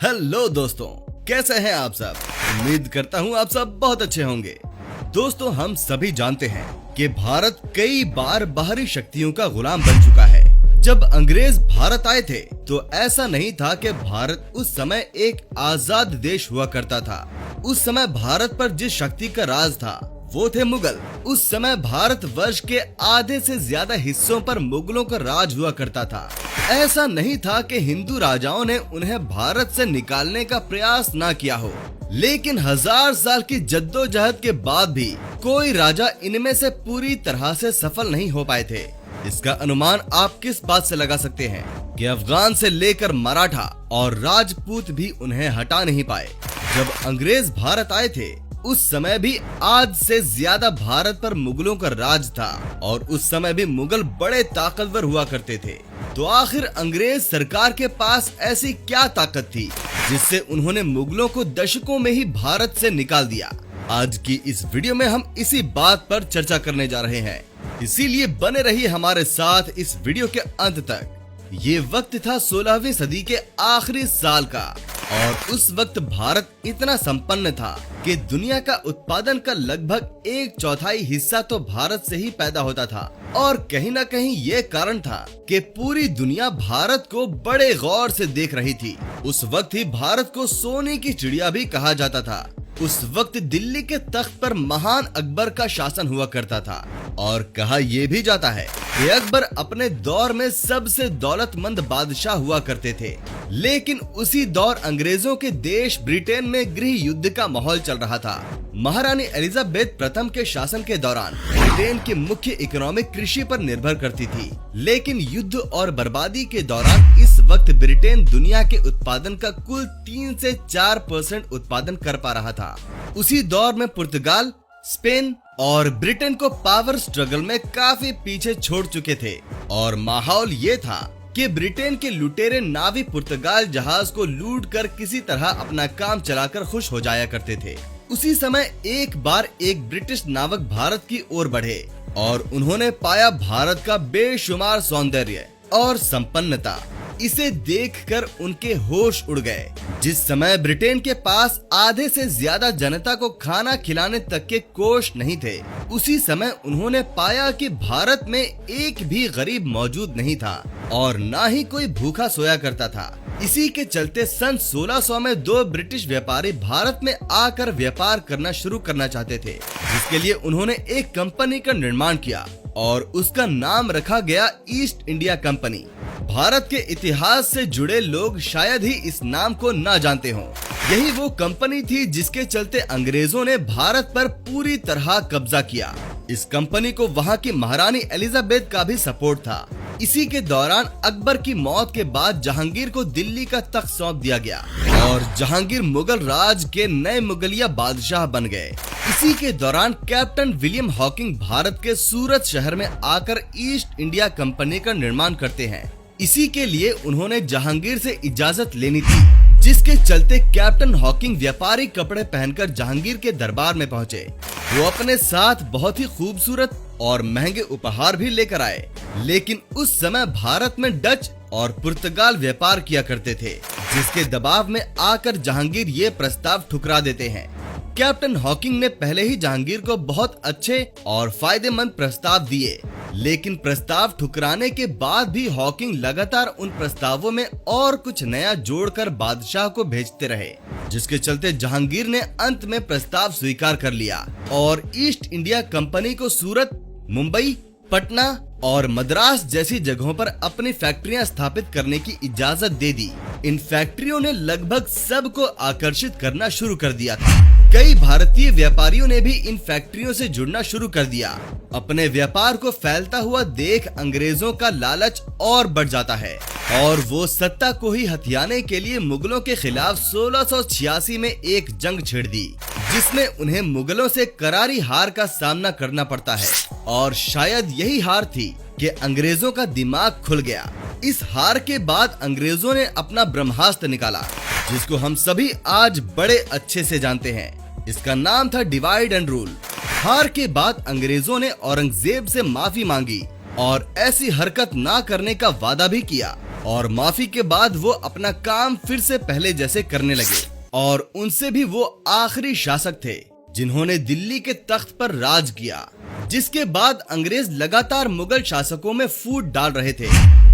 Hello दोस्तों, कैसे हैं आप सब। उम्मीद करता हूं आप सब बहुत अच्छे होंगे। दोस्तों, हम सभी जानते हैं कि भारत कई बार बाहरी शक्तियों का गुलाम बन चुका है। जब अंग्रेज भारत आए थे तो ऐसा नहीं था कि भारत उस समय एक आजाद देश हुआ करता था। उस समय भारत पर जिस शक्ति का राज था वो थे मुगल। उस समय भारत वर्ष के आधे से ज्यादा हिस्सों पर मुगलों का राज हुआ करता था। ऐसा नहीं था कि हिंदू राजाओं ने उन्हें भारत से निकालने का प्रयास ना किया हो, लेकिन 1000 साल की जद्दोजहद के बाद भी कोई राजा इनमें से पूरी तरह से सफल नहीं हो पाए थे। इसका अनुमान आप किस बात से लगा सकते हैं कि अफगान से लेकर मराठा और राजपूत भी उन्हें हटा नहीं पाए। जब अंग्रेज भारत आए थे उस समय भी आज से ज्यादा भारत पर मुगलों का राज था और उस समय भी मुगल बड़े ताकतवर हुआ करते थे। तो आखिर अंग्रेज सरकार के पास ऐसी क्या ताकत थी जिससे उन्होंने मुगलों को दशकों में ही भारत से निकाल दिया। आज की इस वीडियो में हम इसी बात पर चर्चा करने जा रहे हैं, इसीलिए बने रहिए हमारे साथ इस वीडियो के अंत तक। ये वक्त था 16वीं सदी के आखिरी साल का और उस वक्त भारत इतना संपन्न था कि दुनिया का उत्पादन का लगभग 1/4 हिस्सा तो भारत से ही पैदा होता था। और कहीं न कहीं ये कारण था कि पूरी दुनिया भारत को बड़े गौर से देख रही थी। उस वक्त ही भारत को सोने की चिड़िया भी कहा जाता था। उस वक्त दिल्ली के तख्त पर महान अकबर का शासन हुआ करता था और कहा यह भी जाता है कि अकबर अपने दौर में सबसे दौलतमंद बादशाह हुआ करते थे। लेकिन उसी दौर अंग्रेजों के देश ब्रिटेन में गृह युद्ध का माहौल चल रहा था। महारानी एलिजाबेथ प्रथम के शासन के दौरान ब्रिटेन की मुख्य इकोनॉमी कृषि पर निर्भर करती थी, लेकिन युद्ध और बर्बादी के दौरान इस वक्त ब्रिटेन दुनिया के उत्पादन का कुल 3 से 4% उत्पादन कर पा रहा था। उसी दौर में पुर्तगाल, स्पेन और ब्रिटेन को पावर स्ट्रगल में काफी पीछे छोड़ चुके थे और माहौल ये था कि ब्रिटेन के लुटेरे नावी पुर्तगाल जहाज को लूट कर किसी तरह अपना काम चलाकर खुश हो जाया करते थे। उसी समय एक बार एक ब्रिटिश नाविक भारत की ओर बढ़े और उन्होंने पाया भारत का बेशुमार सौंदर्य और संपन्नता। इसे देखकर उनके होश उड़ गए। जिस समय ब्रिटेन के पास आधे से ज्यादा जनता को खाना खिलाने तक के कोष नहीं थे, उसी समय उन्होंने पाया कि भारत में एक भी गरीब मौजूद नहीं था और न ही कोई भूखा सोया करता था। इसी के चलते सन 1600 में 2 ब्रिटिश व्यापारी भारत में आकर व्यापार करना शुरू करना चाहते थे, जिसके लिए उन्होंने एक कंपनी का निर्माण किया और उसका नाम रखा गया ईस्ट इंडिया कंपनी। भारत के इतिहास से जुड़े लोग शायद ही इस नाम को न जानते हों। यही वो कंपनी थी जिसके चलते अंग्रेजों ने भारत पर पूरी तरह कब्जा किया। इस कंपनी को वहाँ की महारानी एलिजाबेथ का भी सपोर्ट था। इसी के दौरान अकबर की मौत के बाद जहांगीर को दिल्ली का तख्त सौंप दिया गया और जहांगीर मुगल राज के नए मुगलिया बादशाह बन गए। इसी के दौरान कैप्टन विलियम हॉकिंग भारत के सूरत शहर में आकर ईस्ट इंडिया कंपनी का निर्माण करते हैं। इसी के लिए उन्होंने जहांगीर से इजाजत लेनी थी, जिसके चलते कैप्टन हॉकिंग व्यापारी कपड़े पहनकर जहांगीर के दरबार में पहुंचे। वो अपने साथ बहुत ही खूबसूरत और महंगे उपहार भी लेकर आए, लेकिन उस समय भारत में डच और पुर्तगाल व्यापार किया करते थे, जिसके दबाव में आकर जहांगीर ये प्रस्ताव ठुकरा देते हैं। कैप्टन हॉकिंग ने पहले ही जहांगीर को बहुत अच्छे और फायदेमंद प्रस्ताव दिए, लेकिन प्रस्ताव ठुकराने के बाद भी हॉकिंग लगातार उन प्रस्तावों में और कुछ नया जोड़कर बादशाह को भेजते रहे, जिसके चलते जहांगीर ने अंत में प्रस्ताव स्वीकार कर लिया और ईस्ट इंडिया कंपनी को सूरत, मुंबई, पटना और मद्रास जैसी जगहों पर अपनी फैक्ट्रियां स्थापित करने की इजाजत दे दी। इन फैक्ट्रियों ने लगभग सबको आकर्षित करना शुरू कर दिया था। कई भारतीय व्यापारियों ने भी इन फैक्ट्रियों से जुड़ना शुरू कर दिया। अपने व्यापार को फैलता हुआ देख अंग्रेजों का लालच और बढ़ जाता है और वो सत्ता को ही हथियाने के लिए मुगलों के खिलाफ 1686 में एक जंग छेड़ दी, जिसमें उन्हें मुगलों से करारी हार का सामना करना पड़ता है। और शायद यही हार थी कि अंग्रेजों का दिमाग खुल गया। इस हार के बाद अंग्रेजों ने अपना ब्रह्मास्त्र निकाला, जिसको हम सभी आज बड़े अच्छे से जानते हैं। इसका नाम था डिवाइड एंड रूल। हार के बाद अंग्रेजों ने औरंगजेब से माफी मांगी और ऐसी हरकत ना करने का वादा भी किया और माफी के बाद वो अपना काम फिर से पहले जैसे करने लगे। और उनसे भी वो आखिरी शासक थे जिन्होंने दिल्ली के तख्त पर राज किया, जिसके बाद अंग्रेज लगातार मुगल शासकों में फूट डाल रहे थे,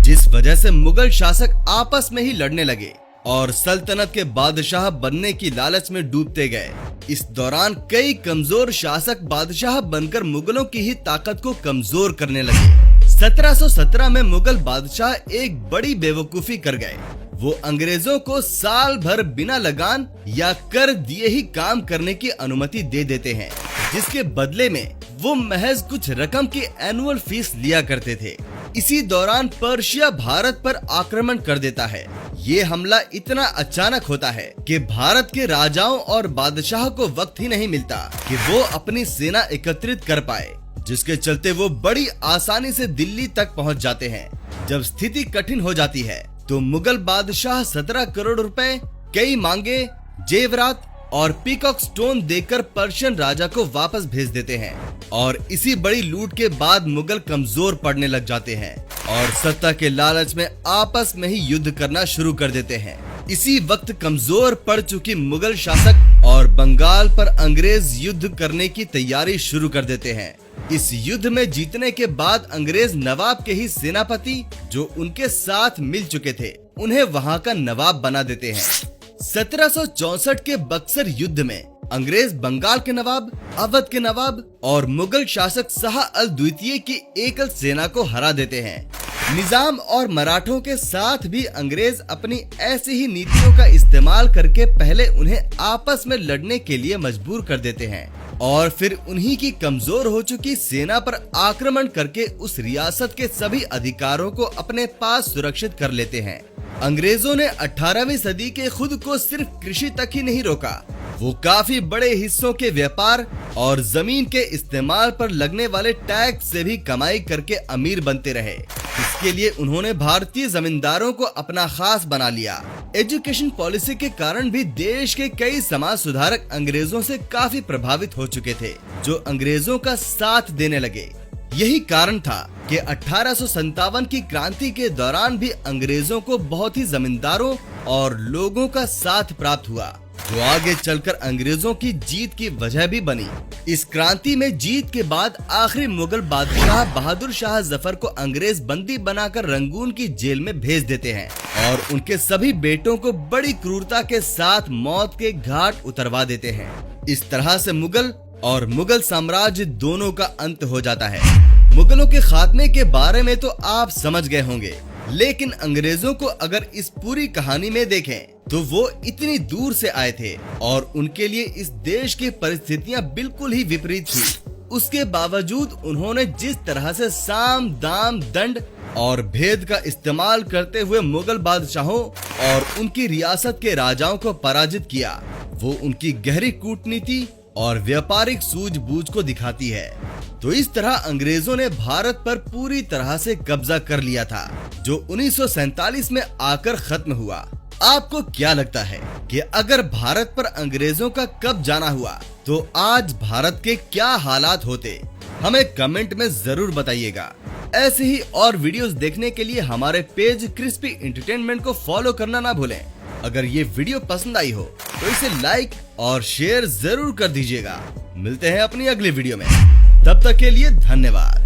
जिस वजह से मुगल शासक आपस में ही लड़ने लगे और सल्तनत के बादशाह बनने की लालच में डूबते गए। इस दौरान कई कमजोर शासक बादशाह बनकर मुगलों की ही ताकत को कमजोर करने लगे। 1717 में मुगल बादशाह एक बड़ी बेवकूफी कर गए। वो अंग्रेजों को साल भर बिना लगान या कर दिए ही काम करने की अनुमति दे देते हैं, जिसके बदले में वो महज कुछ रकम की एनुअल फीस लिया करते थे। इसी दौरान पर्शिया भारत पर आक्रमण कर देता है। ये हमला इतना अचानक होता है कि भारत के राजाओं और बादशाह को वक्त ही नहीं मिलता कि वो अपनी सेना एकत्रित कर पाए, जिसके चलते वो बड़ी आसानी से दिल्ली तक पहुंच जाते हैं। जब स्थिति कठिन हो जाती है तो मुगल बादशाह 17 करोड़ रुपए, कई मांगे, जेवरात और पीकॉक स्टोन देकर पर्शियन राजा को वापस भेज देते हैं। और इसी बड़ी लूट के बाद मुगल कमजोर पड़ने लग जाते हैं और सत्ता के लालच में आपस में ही युद्ध करना शुरू कर देते हैं। इसी वक्त कमजोर पड़ चुकी मुगल शासक और बंगाल पर अंग्रेज युद्ध करने की तैयारी शुरू कर देते हैं। इस युद्ध में जीतने के बाद अंग्रेज नवाब के ही सेनापति जो उनके साथ मिल चुके थे, उन्हें वहां का नवाब बना देते हैं। 1764 के बक्सर युद्ध में अंग्रेज बंगाल के नवाब, अवध के नवाब और मुगल शासक शाह अल द्वितीय की एकल सेना को हरा देते हैं। निजाम और मराठों के साथ भी अंग्रेज अपनी ऐसी ही नीतियों का इस्तेमाल करके पहले उन्हें आपस में लड़ने के लिए मजबूर कर देते हैं और फिर उन्हीं की कमजोर हो चुकी सेना पर आक्रमण करके उस रियासत के सभी अधिकारों को अपने पास सुरक्षित कर लेते हैं। अंग्रेजों ने 18वीं सदी के खुद को सिर्फ कृषि तक ही नहीं रोका, वो काफी बड़े हिस्सों के व्यापार और जमीन के इस्तेमाल पर लगने वाले टैक्स से भी कमाई करके अमीर बनते रहे। इसके लिए उन्होंने भारतीय जमींदारों को अपना खास बना लिया। एजुकेशन पॉलिसी के कारण भी देश के कई समाज सुधारक अंग्रेजों से काफी प्रभावित हो चुके थे, जो अंग्रेजों का साथ देने लगे। यही कारण था कि 1857 की क्रांति के दौरान भी अंग्रेजों को बहुत ही जमींदारों और लोगों का साथ प्राप्त हुआ, जो आगे चलकर अंग्रेजों की जीत की वजह भी बनी। इस क्रांति में जीत के बाद आखिरी मुगल बादशाह बहादुर शाह जफर को अंग्रेज बंदी बनाकर रंगून की जेल में भेज देते हैं और उनके सभी बेटों को बड़ी क्रूरता के साथ मौत के घाट उतरवा देते हैं। इस तरह से मुगल और मुगल साम्राज्य दोनों का अंत हो जाता है। मुगलों के खात्मे के बारे में तो आप समझ गए होंगे, लेकिन अंग्रेजों को अगर इस पूरी कहानी में देखें तो वो इतनी दूर से आए थे और उनके लिए इस देश की परिस्थितियां बिल्कुल ही विपरीत थी। उसके बावजूद उन्होंने जिस तरह से साम, दाम, दंड और भेद का इस्तेमाल करते हुए मुगल बादशाहों और उनकी रियासत के राजाओं को पराजित किया, वो उनकी गहरी कूटनीति और व्यापारिक सूझबूझ को दिखाती है। तो इस तरह अंग्रेजों ने भारत पर पूरी तरह से कब्जा कर लिया था, जो 1947 में आकर खत्म हुआ। आपको क्या लगता है कि अगर भारत पर अंग्रेजों का कब जाना हुआ तो आज भारत के क्या हालात होते? हमें कमेंट में जरूर बताइएगा। ऐसे ही और वीडियोस देखने के लिए हमारे पेज क्रिस्पी एंटरटेनमेंट को फॉलो करना ना भूलें। अगर ये वीडियो पसंद आई हो तो इसे लाइक और शेयर जरूर कर दीजिएगा। मिलते हैं अपनी अगली वीडियो में, तब तक के लिए धन्यवाद।